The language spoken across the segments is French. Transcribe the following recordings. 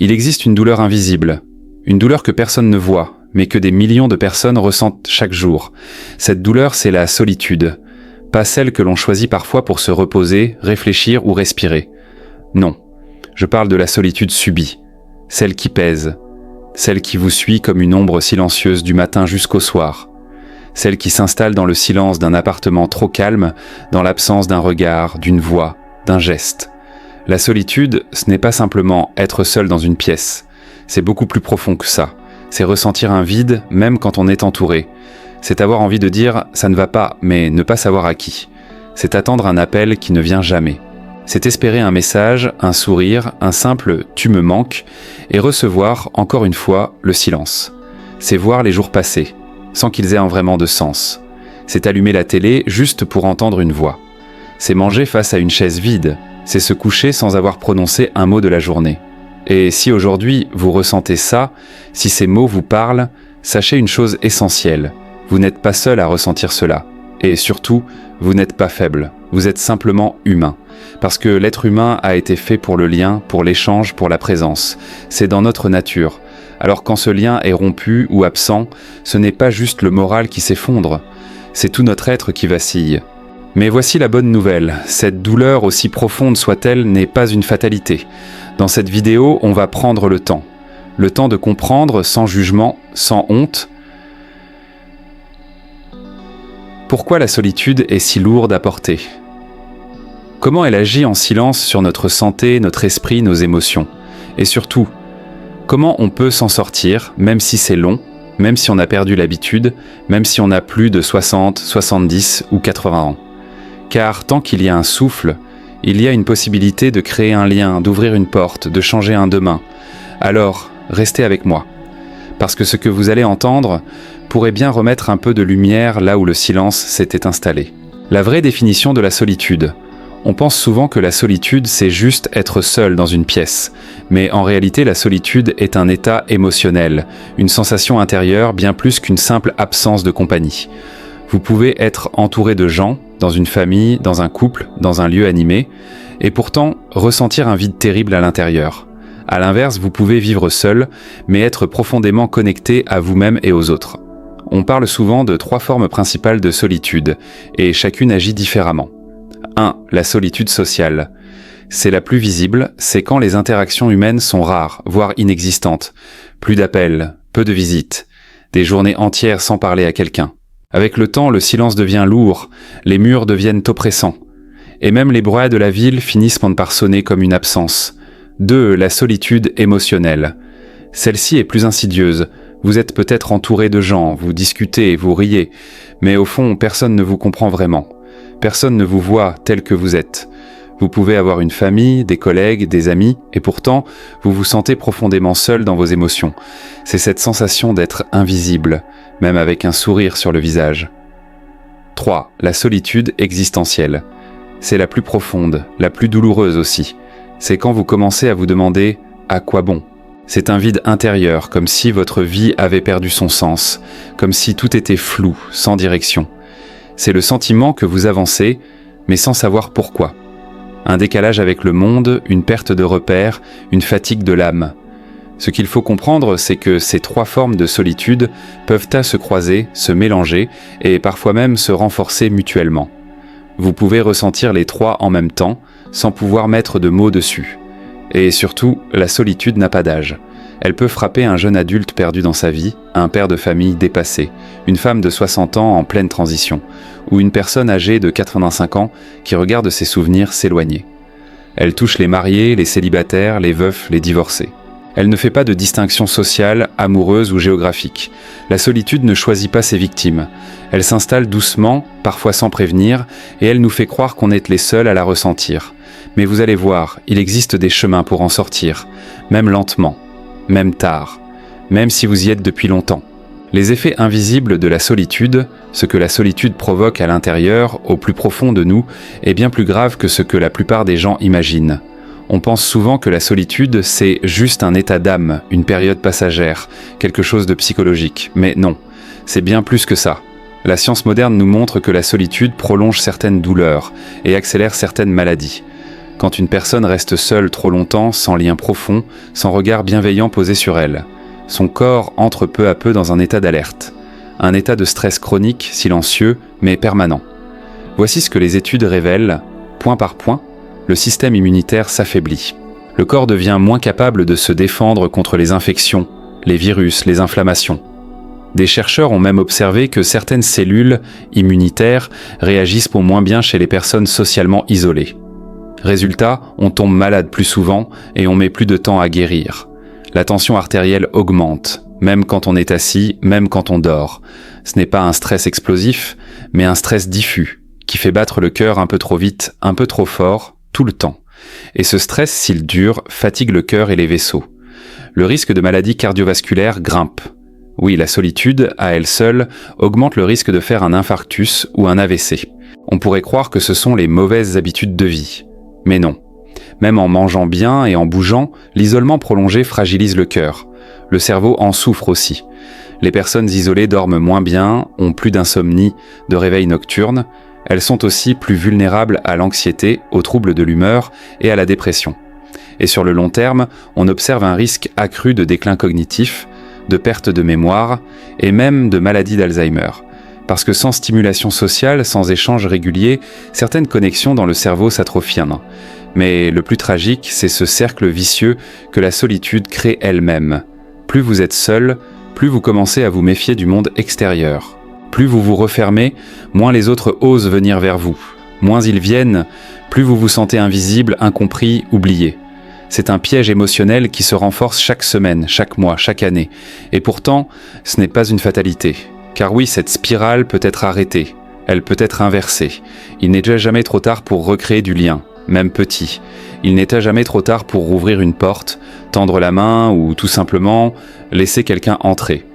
Il existe une douleur invisible, une douleur que personne ne voit, mais que des millions de personnes ressentent chaque jour. Cette douleur, c'est la solitude. Pas celle que l'on choisit parfois pour se reposer, réfléchir ou respirer. Non, je parle de la solitude subie, celle qui pèse, celle qui vous suit comme une ombre silencieuse du matin jusqu'au soir, celle qui s'installe dans le silence d'un appartement trop calme, dans l'absence d'un regard, d'une voix, d'un geste. La solitude, ce n'est pas simplement être seul dans une pièce, c'est beaucoup plus profond que ça. C'est ressentir un vide même quand on est entouré. C'est avoir envie de dire « ça ne va pas », mais ne pas savoir à qui. C'est attendre un appel qui ne vient jamais. C'est espérer un message, un sourire, un simple « tu me manques » et recevoir, encore une fois, le silence. C'est voir les jours passer, sans qu'ils aient vraiment de sens. C'est allumer la télé juste pour entendre une voix. C'est manger face à une chaise vide. C'est se coucher sans avoir prononcé un mot de la journée. Et si aujourd'hui vous ressentez ça, si ces mots vous parlent, sachez une chose essentielle. Vous n'êtes pas seul à ressentir cela. Et surtout, vous n'êtes pas faible. Vous êtes simplement humain. Parce que l'être humain a été fait pour le lien, pour l'échange, pour la présence. C'est dans notre nature. Alors quand ce lien est rompu ou absent, ce n'est pas juste le moral qui s'effondre. C'est tout notre être qui vacille. Mais voici la bonne nouvelle. Cette douleur, aussi profonde soit-elle, n'est pas une fatalité. Dans cette vidéo, on va prendre le temps. Le temps de comprendre, sans jugement, sans honte, pourquoi la solitude est si lourde à porter. Comment elle agit en silence sur notre santé, notre esprit, nos émotions. Et surtout, comment on peut s'en sortir, même si c'est long, même si on a perdu l'habitude, même si on a plus de 60, 70 ou 80 ans. Car tant qu'il y a un souffle, il y a une possibilité de créer un lien, d'ouvrir une porte, de changer un demain. Alors, restez avec moi. Parce que ce que vous allez entendre pourrait bien remettre un peu de lumière là où le silence s'était installé. La vraie définition de la solitude. On pense souvent que la solitude, c'est juste être seul dans une pièce. Mais en réalité, la solitude est un état émotionnel, une sensation intérieure bien plus qu'une simple absence de compagnie. Vous pouvez être entouré de gens, dans une famille, dans un couple, dans un lieu animé, et pourtant ressentir un vide terrible à l'intérieur. À l'inverse, vous pouvez vivre seul, mais être profondément connecté à vous-même et aux autres. On parle souvent de 3 formes principales de solitude, et chacune agit différemment. 1. La solitude sociale. C'est la plus visible, c'est quand les interactions humaines sont rares, voire inexistantes. Plus d'appels, peu de visites, des journées entières sans parler à quelqu'un. Avec le temps, le silence devient lourd, les murs deviennent oppressants. Et même les brouhahs de la ville finissent par sonner comme une absence. 2. La solitude émotionnelle. Celle-ci est plus insidieuse. Vous êtes peut-être entouré de gens, vous discutez, vous riez, mais au fond, personne ne vous comprend vraiment. Personne ne vous voit tel que vous êtes. Vous pouvez avoir une famille, des collègues, des amis, et pourtant, vous vous sentez profondément seul dans vos émotions. C'est cette sensation d'être invisible, même avec un sourire sur le visage. 3. La solitude existentielle. C'est la plus profonde, la plus douloureuse aussi. C'est quand vous commencez à vous demander « à quoi bon ?» C'est un vide intérieur, comme si votre vie avait perdu son sens, comme si tout était flou, sans direction. C'est le sentiment que vous avancez, mais sans savoir pourquoi. Un décalage avec le monde, une perte de repères, une fatigue de l'âme. Ce qu'il faut comprendre, c'est que ces 3 formes de solitude peuvent se croiser, se mélanger et parfois même se renforcer mutuellement. Vous pouvez ressentir les 3 en même temps, sans pouvoir mettre de mots dessus. Et surtout, la solitude n'a pas d'âge. Elle peut frapper un jeune adulte perdu dans sa vie, un père de famille dépassé, une femme de 60 ans en pleine transition, ou une personne âgée de 85 ans qui regarde ses souvenirs s'éloigner. Elle touche les mariés, les célibataires, les veufs, les divorcés. Elle ne fait pas de distinction sociale, amoureuse ou géographique. La solitude ne choisit pas ses victimes. Elle s'installe doucement, parfois sans prévenir, et elle nous fait croire qu'on est les seuls à la ressentir. Mais vous allez voir, il existe des chemins pour en sortir, même lentement, même tard, même si vous y êtes depuis longtemps. Les effets invisibles de la solitude, ce que la solitude provoque à l'intérieur, au plus profond de nous, est bien plus grave que ce que la plupart des gens imaginent. On pense souvent que la solitude, c'est juste un état d'âme, une période passagère, quelque chose de psychologique. Mais non, c'est bien plus que ça. La science moderne nous montre que la solitude prolonge certaines douleurs et accélère certaines maladies. quand une personne reste seule trop longtemps, sans lien profond, sans regard bienveillant posé sur elle. Son corps entre peu à peu dans un état d'alerte. Un état de stress chronique, silencieux, mais permanent. Voici ce que les études révèlent. Point par point, le système immunitaire s'affaiblit. Le corps devient moins capable de se défendre contre les infections, les virus, les inflammations. Des chercheurs ont même observé que certaines cellules immunitaires réagissent pour moins bien chez les personnes socialement isolées. Résultat, on tombe malade plus souvent et on met plus de temps à guérir. La tension artérielle augmente, même quand on est assis, même quand on dort. Ce n'est pas un stress explosif, mais un stress diffus, qui fait battre le cœur un peu trop vite, un peu trop fort, tout le temps. Et ce stress, s'il dure, fatigue le cœur et les vaisseaux. Le risque de maladie cardiovasculaire grimpe. Oui, la solitude, à elle seule, augmente le risque de faire un infarctus ou un AVC. On pourrait croire que ce sont les mauvaises habitudes de vie. Mais non. Même en mangeant bien et en bougeant, l'isolement prolongé fragilise le cœur. Le cerveau en souffre aussi. Les personnes isolées dorment moins bien, ont plus d'insomnie, de réveil nocturne. Elles sont aussi plus vulnérables à l'anxiété, aux troubles de l'humeur et à la dépression. Et sur le long terme, on observe un risque accru de déclin cognitif, de perte de mémoire et même de maladie d'Alzheimer. Parce que sans stimulation sociale, sans échange régulier, certaines connexions dans le cerveau s'atrophient. Mais le plus tragique, c'est ce cercle vicieux que la solitude crée elle-même. Plus vous êtes seul, plus vous commencez à vous méfier du monde extérieur. Plus vous vous refermez, moins les autres osent venir vers vous. Moins ils viennent, plus vous vous sentez invisible, incompris, oublié. C'est un piège émotionnel qui se renforce chaque semaine, chaque mois, chaque année. Et pourtant, ce n'est pas une fatalité. Car oui, cette spirale peut être arrêtée. Elle peut être inversée. Il n'est déjà jamais trop tard pour recréer du lien, même petit. Il n'est jamais trop tard pour rouvrir une porte, tendre la main ou tout simplement laisser quelqu'un entrer.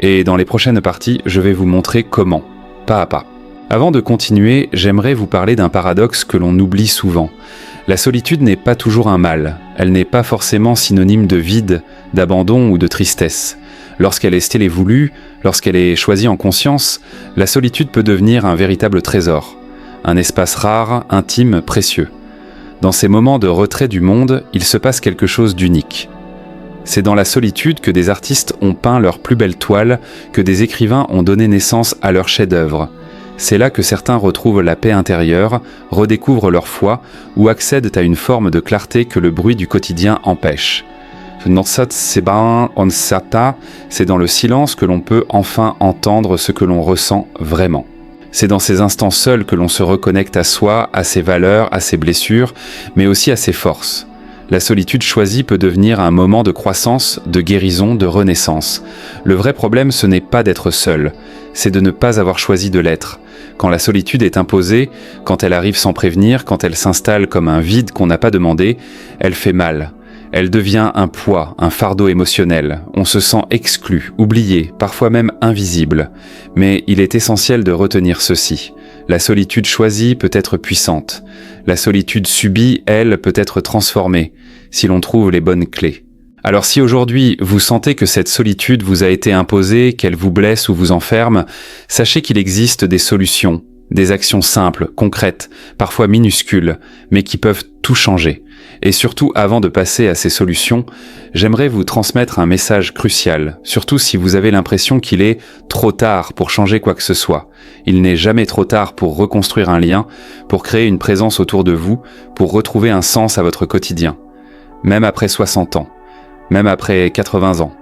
Et dans les prochaines parties, je vais vous montrer comment, pas à pas. Avant de continuer, j'aimerais vous parler d'un paradoxe que l'on oublie souvent. La solitude n'est pas toujours un mal. Elle n'est pas forcément synonyme de vide, d'abandon ou de tristesse. Lorsqu'elle est télévoulue, lorsqu'elle est choisie en conscience, la solitude peut devenir un véritable trésor. Un espace rare, intime, précieux. Dans ces moments de retrait du monde, il se passe quelque chose d'unique. C'est dans la solitude que des artistes ont peint leurs plus belles toiles, que des écrivains ont donné naissance à leurs chefs-d'œuvre. C'est là que certains retrouvent la paix intérieure, redécouvrent leur foi ou accèdent à une forme de clarté que le bruit du quotidien empêche. C'est dans le silence que l'on peut enfin entendre ce que l'on ressent vraiment. C'est dans ces instants seuls que l'on se reconnecte à soi, à ses valeurs, à ses blessures, mais aussi à ses forces. La solitude choisie peut devenir un moment de croissance, de guérison, de renaissance. Le vrai problème, ce n'est pas d'être seul, c'est de ne pas avoir choisi de l'être. Quand la solitude est imposée, quand elle arrive sans prévenir, quand elle s'installe comme un vide qu'on n'a pas demandé, elle fait mal. Elle devient un poids, un fardeau émotionnel. On se sent exclu, oublié, parfois même invisible. Mais il est essentiel de retenir ceci. La solitude choisie peut être puissante. La solitude subie, elle, peut être transformée, si l'on trouve les bonnes clés. Alors si aujourd'hui vous sentez que cette solitude vous a été imposée, qu'elle vous blesse ou vous enferme, sachez qu'il existe des solutions, des actions simples, concrètes, parfois minuscules, mais qui peuvent tout changer. Et surtout, avant de passer à ces solutions, j'aimerais vous transmettre un message crucial, surtout si vous avez l'impression qu'il est trop tard pour changer quoi que ce soit. Il n'est jamais trop tard pour reconstruire un lien, pour créer une présence autour de vous, pour retrouver un sens à votre quotidien. Même après 60 ans, même après 80 ans,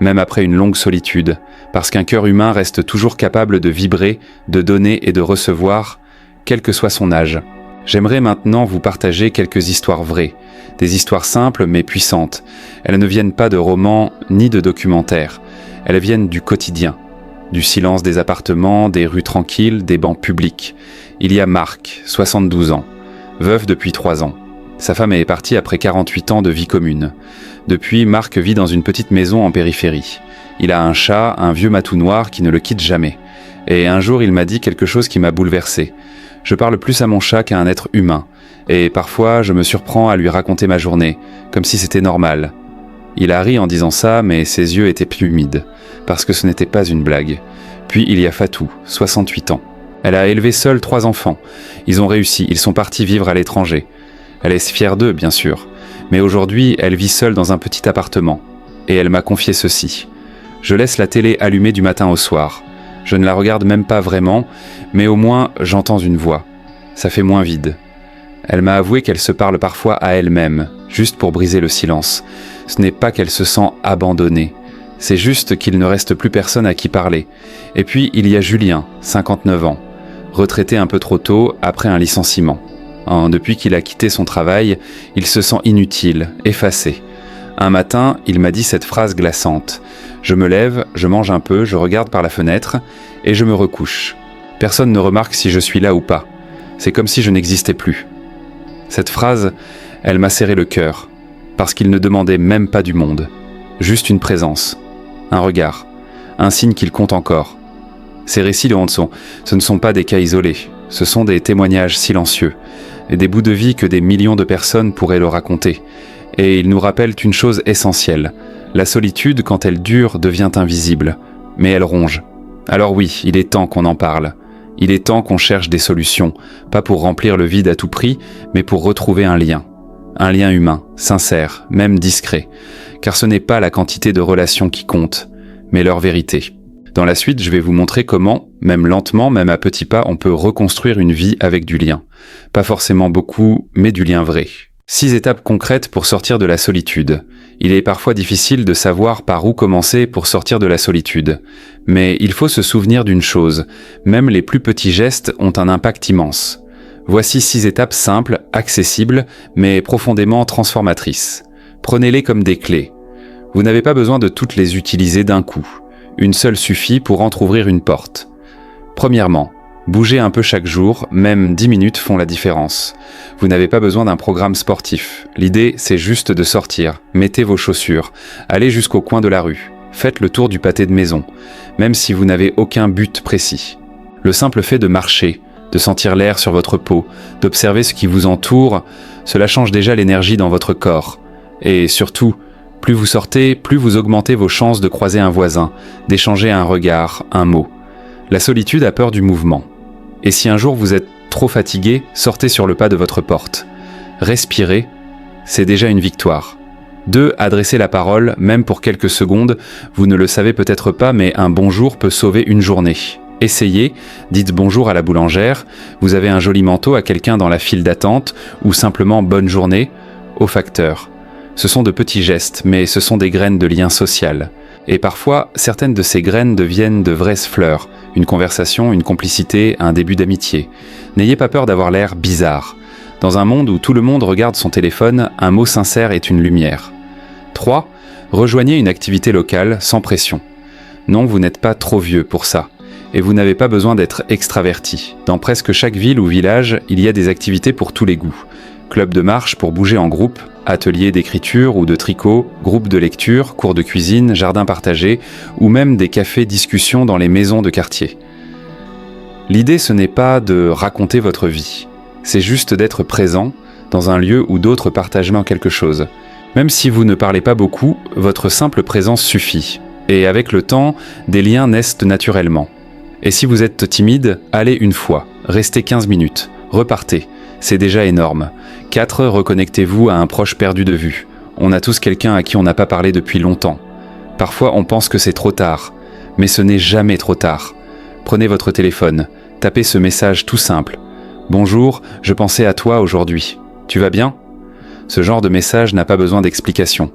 même après une longue solitude, parce qu'un cœur humain reste toujours capable de vibrer, de donner et de recevoir, quel que soit son âge. J'aimerais maintenant vous partager quelques histoires vraies, des histoires simples mais puissantes. Elles ne viennent pas de romans ni de documentaires, elles viennent du quotidien, du silence des appartements, des rues tranquilles, des bancs publics. Il y a Marc, 72 ans, veuf depuis 3 ans. Sa femme est partie après 48 ans de vie commune. Depuis, Marc vit dans une petite maison en périphérie. Il a un chat, un vieux matou noir qui ne le quitte jamais. Et un jour, il m'a dit quelque chose qui m'a bouleversé. Je parle plus à mon chat qu'à un être humain. Et parfois, je me surprends à lui raconter ma journée, comme si c'était normal. Il a ri en disant ça, mais ses yeux étaient plus humides, parce que ce n'était pas une blague. Puis il y a Fatou, 68 ans. Elle a élevé seule 3 enfants. Ils ont réussi, ils sont partis vivre à l'étranger. Elle est fière d'eux, bien sûr. Mais aujourd'hui, elle vit seule dans un petit appartement. Et elle m'a confié ceci. Je laisse la télé allumée du matin au soir. Je ne la regarde même pas vraiment, mais au moins j'entends une voix. Ça fait moins vide. Elle m'a avoué qu'elle se parle parfois à elle-même, juste pour briser le silence. Ce n'est pas qu'elle se sent abandonnée. C'est juste qu'il ne reste plus personne à qui parler. Et puis il y a Julien, 59 ans, retraité un peu trop tôt après un licenciement. Depuis qu'il a quitté son travail, il se sent inutile, effacé. Un matin, il m'a dit cette phrase glaçante. Je me lève, je mange un peu, je regarde par la fenêtre et je me recouche. Personne ne remarque si je suis là ou pas. C'est comme si je n'existais plus. Cette phrase, elle m'a serré le cœur, parce qu'il ne demandait même pas du monde. Juste une présence, un regard, un signe qu'il compte encore. Ces récits, Lorenzo, ce ne sont pas des cas isolés, ce sont des témoignages silencieux, et des bouts de vie que des millions de personnes pourraient le raconter. Et ils nous rappellent une chose essentielle. La solitude, quand elle dure, devient invisible, mais elle ronge. Alors oui, il est temps qu'on en parle. Il est temps qu'on cherche des solutions, pas pour remplir le vide à tout prix, mais pour retrouver un lien humain, sincère, même discret, car ce n'est pas la quantité de relations qui compte, mais leur vérité. Dans la suite, je vais vous montrer comment, même lentement, même à petits pas, on peut reconstruire une vie avec du lien. Pas forcément beaucoup, mais du lien vrai. 6 étapes concrètes pour sortir de la solitude. Il est parfois difficile de savoir par où commencer pour sortir de la solitude. Mais il faut se souvenir d'une chose, même les plus petits gestes ont un impact immense. Voici 6 étapes simples, accessibles, mais profondément transformatrices. Prenez-les comme des clés. Vous n'avez pas besoin de toutes les utiliser d'un coup. Une seule suffit pour entrouvrir une porte. Premièrement, bougez un peu chaque jour, même 10 minutes font la différence. Vous n'avez pas besoin d'un programme sportif. L'idée, c'est juste de sortir. Mettez vos chaussures. Allez jusqu'au coin de la rue. Faites le tour du pâté de maison, même si vous n'avez aucun but précis. Le simple fait de marcher, de sentir l'air sur votre peau, d'observer ce qui vous entoure, cela change déjà l'énergie dans votre corps. Et surtout, plus vous sortez, plus vous augmentez vos chances de croiser un voisin, d'échanger un regard, un mot. La solitude a peur du mouvement. Et si un jour vous êtes trop fatigué, sortez sur le pas de votre porte. Respirez, c'est déjà une victoire. 2. Adressez la parole, même pour quelques secondes. Vous ne le savez peut-être pas, mais un bonjour peut sauver une journée. Essayez, dites bonjour à la boulangère, vous avez un joli manteau à quelqu'un dans la file d'attente, ou simplement bonne journée, au facteur. Ce sont de petits gestes, mais ce sont des graines de lien social. Et parfois, certaines de ces graines deviennent de vraies fleurs, une conversation, une complicité, un début d'amitié. N'ayez pas peur d'avoir l'air bizarre. Dans un monde où tout le monde regarde son téléphone, un mot sincère est une lumière. 3. Rejoignez une activité locale, sans pression. Non, vous n'êtes pas trop vieux pour ça. Et vous n'avez pas besoin d'être extraverti. Dans presque chaque ville ou village, il y a des activités pour tous les goûts. Club de marche pour bouger en groupe, ateliers d'écriture ou de tricot, groupes de lecture, cours de cuisine, jardins partagés, ou même des cafés discussions dans les maisons de quartier. L'idée, ce n'est pas de raconter votre vie. C'est juste d'être présent dans un lieu où d'autres partagent quelque chose. Même si vous ne parlez pas beaucoup, votre simple présence suffit. Et avec le temps, des liens naissent naturellement. Et si vous êtes timide, allez une fois, restez 15 minutes, repartez. C'est déjà énorme. 4. Reconnectez-vous à un proche perdu de vue. On a tous quelqu'un à qui on n'a pas parlé depuis longtemps. Parfois, on pense que c'est trop tard. Mais ce n'est jamais trop tard. Prenez votre téléphone, tapez ce message tout simple. « Bonjour, je pensais à toi aujourd'hui. Tu vas bien ?» Ce genre de message n'a pas besoin d'explication.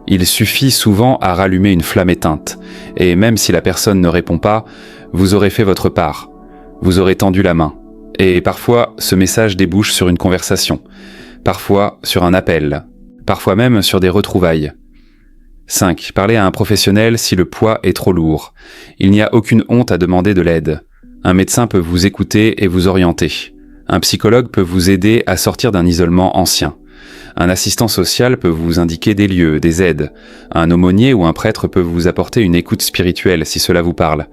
Il suffit souvent à rallumer une flamme éteinte. Et même si la personne ne répond pas, vous aurez fait votre part. Vous aurez tendu la main. Et parfois, ce message débouche sur une conversation. Parfois, sur un appel. Parfois même sur des retrouvailles. 5. Parlez à un professionnel si le poids est trop lourd. Il n'y a aucune honte à demander de l'aide. Un médecin peut vous écouter et vous orienter. Un psychologue peut vous aider à sortir d'un isolement ancien. Un assistant social peut vous indiquer des lieux, des aides. Un aumônier ou un prêtre peut vous apporter une écoute spirituelle si cela vous parle.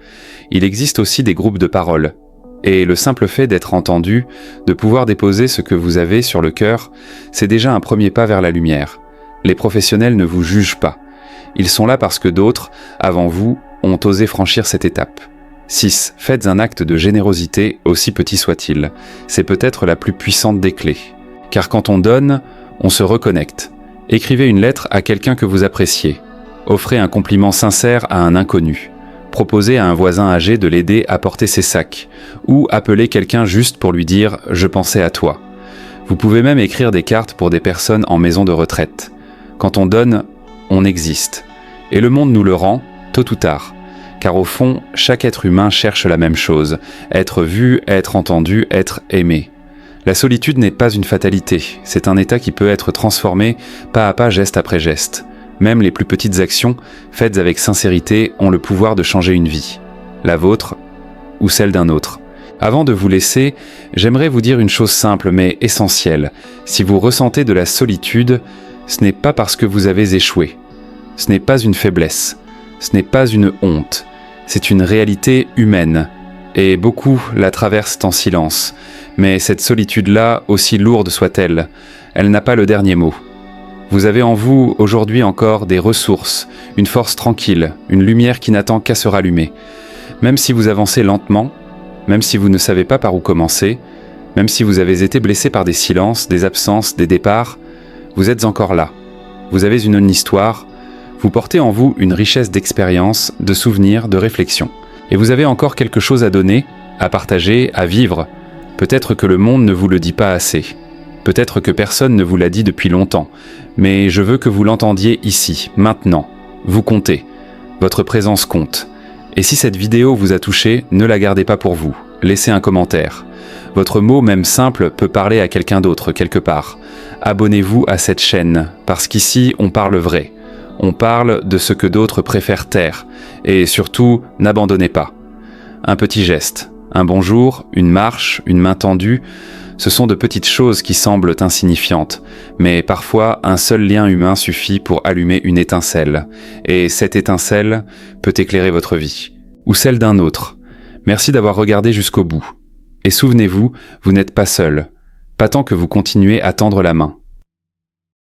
Il existe aussi des groupes de parole. Et le simple fait d'être entendu, de pouvoir déposer ce que vous avez sur le cœur, c'est déjà un premier pas vers la lumière. Les professionnels ne vous jugent pas. Ils sont là parce que d'autres, avant vous, ont osé franchir cette étape. 6. Faites un acte de générosité, aussi petit soit-il. C'est peut-être la plus puissante des clés. car quand on donne, on se reconnecte. Écrivez une lettre à quelqu'un que vous appréciez. Offrez un compliment sincère à un inconnu. Proposez à un voisin âgé de l'aider à porter ses sacs, ou appelez quelqu'un juste pour lui dire « Je pensais à toi ». Vous pouvez même écrire des cartes pour des personnes en maison de retraite. Quand on donne, on existe. Et le monde nous le rend, tôt ou tard. Car au fond, chaque être humain cherche la même chose, être vu, être entendu, être aimé. La solitude n'est pas une fatalité, c'est un état qui peut être transformé pas à pas, geste après geste. Même les plus petites actions, faites avec sincérité, ont le pouvoir de changer une vie. La vôtre ou celle d'un autre. Avant de vous laisser, j'aimerais vous dire une chose simple mais essentielle. Si vous ressentez de la solitude, ce n'est pas parce que vous avez échoué. Ce n'est pas une faiblesse. Ce n'est pas une honte. C'est une réalité humaine. Et beaucoup la traversent en silence. Mais cette solitude-là, aussi lourde soit-elle, elle n'a pas le dernier mot. Vous avez en vous aujourd'hui encore des ressources, une force tranquille, une lumière qui n'attend qu'à se rallumer. Même si vous avancez lentement, même si vous ne savez pas par où commencer, même si vous avez été blessé par des silences, des absences, des départs, vous êtes encore là. Vous avez une histoire, vous portez en vous une richesse d'expérience, de souvenirs, de réflexions. Et vous avez encore quelque chose à donner, à partager, à vivre. Peut-être que le monde ne vous le dit pas assez. Peut-être que personne ne vous l'a dit depuis longtemps. Mais je veux que vous l'entendiez ici, maintenant. Vous comptez. Votre présence compte. Et si cette vidéo vous a touché, ne la gardez pas pour vous. Laissez un commentaire. Votre mot, même simple, peut parler à quelqu'un d'autre, quelque part. Abonnez-vous à cette chaîne, parce qu'ici, on parle vrai. On parle de ce que d'autres préfèrent taire. Et surtout, n'abandonnez pas. Un petit geste, un bonjour, une marche, une main tendue, ce sont de petites choses qui semblent insignifiantes, mais parfois un seul lien humain suffit pour allumer une étincelle, et cette étincelle peut éclairer votre vie, ou celle d'un autre. Merci d'avoir regardé jusqu'au bout. Et souvenez-vous, vous n'êtes pas seul, pas tant que vous continuez à tendre la main.